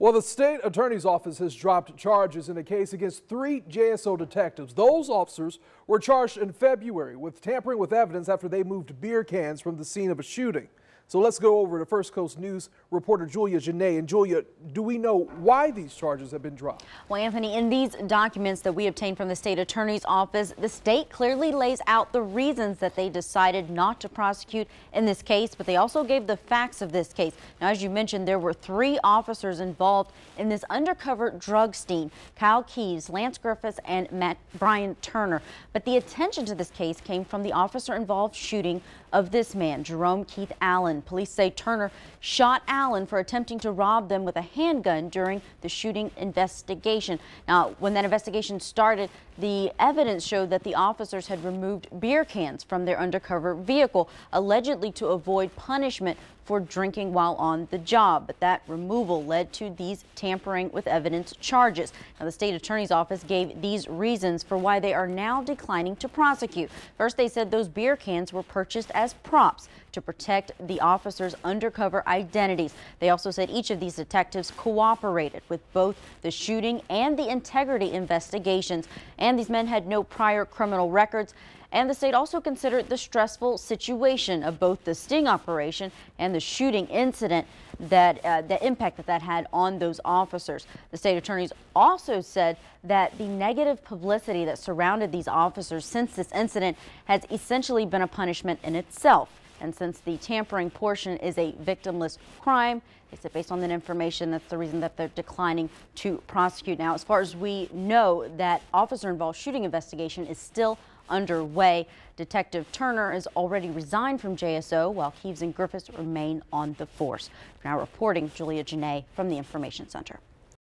Well, the state attorney's office has dropped charges in a case against 3 JSO detectives. Those officers were charged in February with tampering with evidence after they moved beer cans from the scene of a shooting. So let's go over to First Coast News reporter Julia Janae. And Julia, do we know why these charges have been dropped? Well, Anthony, in these documents that we obtained from the state attorney's office, the state clearly lays out the reasons that they decided not to prosecute in this case, but they also gave the facts of this case. Now, as you mentioned, there were 3 officers involved in this undercover drug sting: Kyle Keys, Lance Griffiths, and Brian Turner. But the attention to this case came from the officer-involved shooting of this man, Jerome Keith Allen. Police say Turner shot Allen for attempting to rob them with a handgun during the shooting investigation. Now, when that investigation started, the evidence showed that the officers had removed beer cans from their undercover vehicle, allegedly to avoid punishment for drinking while on the job. But that removal led to these tampering with evidence charges. Now, the state attorney's office gave these reasons for why they are now declining to prosecute. First, they said those beer cans were purchased as props to protect the officers' undercover identities. They also said each of these detectives cooperated with both the shooting and the integrity investigations, and these men had no prior criminal records. And the state also considered the stressful situation of both the sting operation and the shooting incident, that the impact that had on those officers. The state attorneys also said that the negative publicity that surrounded these officers since this incident has essentially been a punishment in itself. And since the tampering portion is a victimless crime, they said based on that information, that's the reason that they're declining to prosecute. Now, as far as we know, that officer-involved shooting investigation is still underway. Detective Turner has already resigned from JSO, while Keeves and Griffiths remain on the force. Now reporting, Julia Janae from the Information Center.